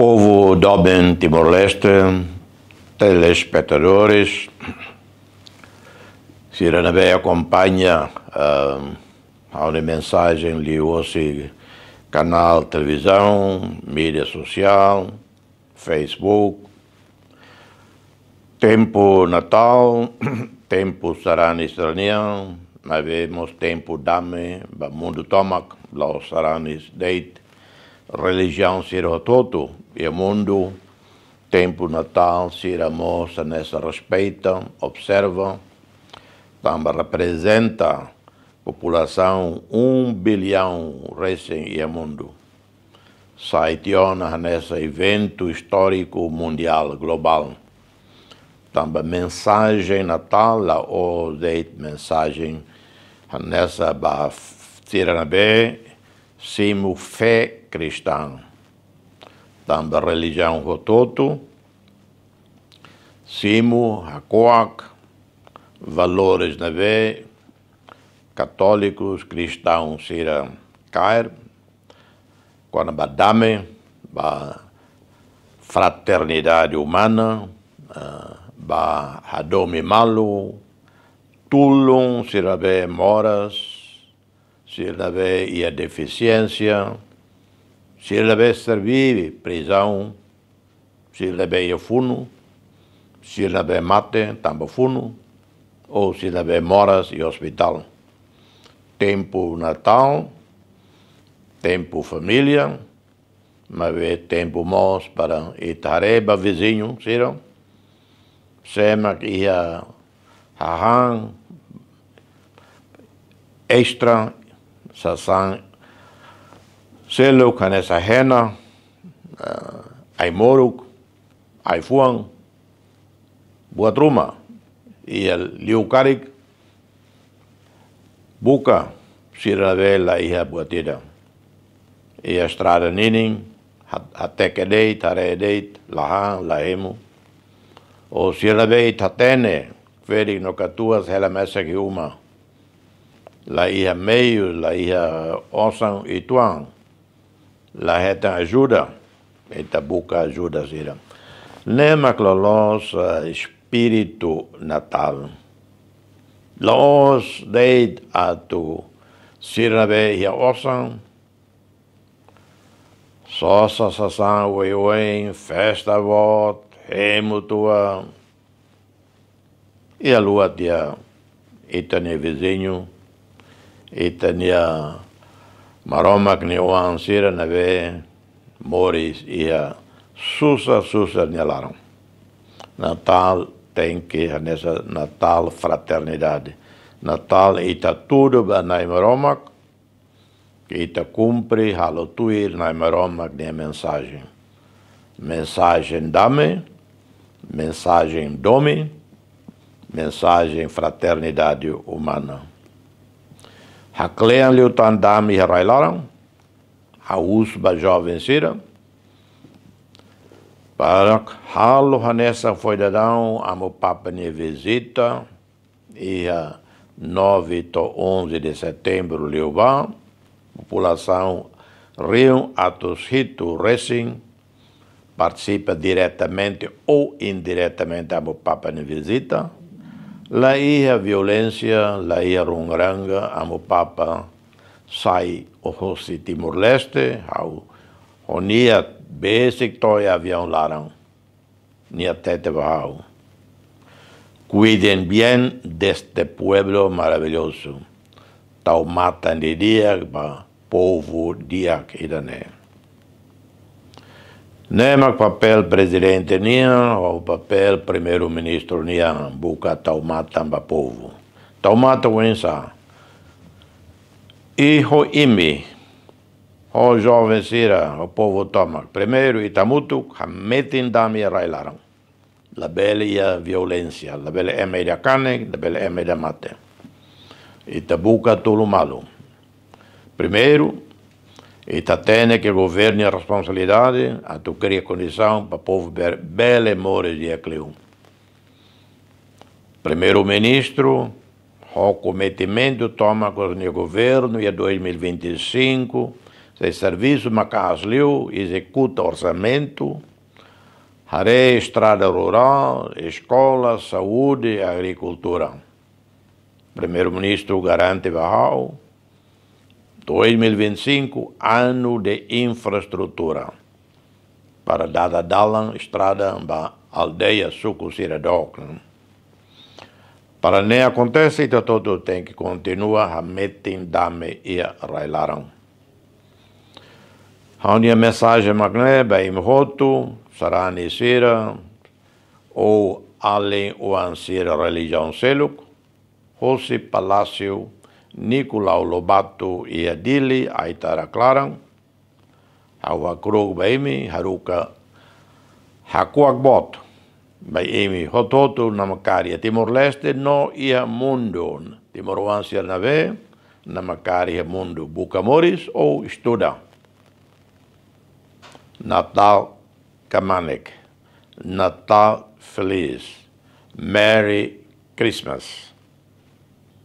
Povo Doben Timor-Leste, telespectadores, se Renabé acompanha a mensagem li hoje canal televisão, mídia social, Facebook, tempo Natal, tempo Sarani Estranhão, nós vemos tempo Dame, mundo Tomac, los Saranis Deit, religião Sira Toto, e o mundo, tempo Natal, Sira mostra nessa respeita, observa, também representa população 1 bilhão recém e mundo. Saitiona nesse evento histórico mundial, global. Também mensagem Natal, lá o mensagem nessa Tiranabé, simo fé cristã. Também religião Rototo, simo Hakoak, valores na vé, católicos, cristãos, sira cair, quando badame, fraternidade humana, hadome malu, tulum, sira vé moras, sira vé e a deficiência, sira vé servir, prisão, sira vé e funo, sira vé mate, também funo, ou sira vé moras e hospital. Tempo Natal, tempo família, mas é tempo mos para Itareba, vizinho, sira, sema que ia hahan, extra, sasan, selo canessa rena, ai moruk, ai fuang, buat rumah, ia liukarik, buka, sira vela ia buatida. E a estrada nining, até que deit, are deit, lahan, lahemu. O sira vei tatene, feri no catuas, ela messa que uma. La ia meio, la ia osan e tuang. La heta ajuda, eta buka ajuda sira. Lema klolos espírito natal. Los deit atu sirabe ia osan, sosa sasan wei festa vot, hemutua, e a lua dia itania vizinho, itania maromak ni oan sira nave, moris ia susa nialaram. Natal tem que nessa Natal fraternidade. Natal ita tudo na Maromak, que ita cumpre halotuir na Maromak nem mensagem. Mensagem dame, mensagem domi, mensagem fraternidade humana. Haklean liutan dami herailaram, hausba jovem sira, para halo hanessa foi dadão amo papa ne visita e a 9 to 11 de setembro liuba população Rio Atos Hito Racing participa diretamente ou indiretamente amo papa ne visita lá ia violência lá ia rungranga amo papa sai o Rosi Timor-Leste ao onia basic toy avião larang, ni atete bahau. Cuiden bien deste pueblo maravilhoso. Tau matan de dia, povo dia que irane. Nema papel presidente nia, ou papel primeiro-ministro nia, buka tau matan ba povo. Tau mata wensa. Iho imi, o jovem sira, o povo toma. Primeiro, Itamutu, metin dami railaram. La bela ia violência, la bela é meia carne, la bela é meia mate. Itabuca tudo malo. Primeiro, Itatene que governa a responsabilidade, a tu cria condição para o povo bela more de Ecleu. Primeiro-ministro, o cometimento toma com o governo e 2025, Se serviço macas liu, executa orçamento, haré estrada rural, escola, saúde e agricultura. Primeiro-ministro garante Bahau, 2025, ano de infraestrutura. Para dada dalan estrada ba aldeia suco Siradok. Para nem acontecer, todo tem que continuar a meter dame e railaram. A minha mensagem magné bem roto, sarani sira ou além o ansira religião seluk, José Palácio, Nicolau Lobato e Adili Aitara Clarang, Hawa Krog Baimi, Haruka Hakuak Bot, Baimi Hototo Namakari Timor-Leste no ia mundo, Timor-Wansier Nave, Namakari mundo Bucamoris ou Estuda. Natal Kamanek, Natal Feliz, Merry Christmas.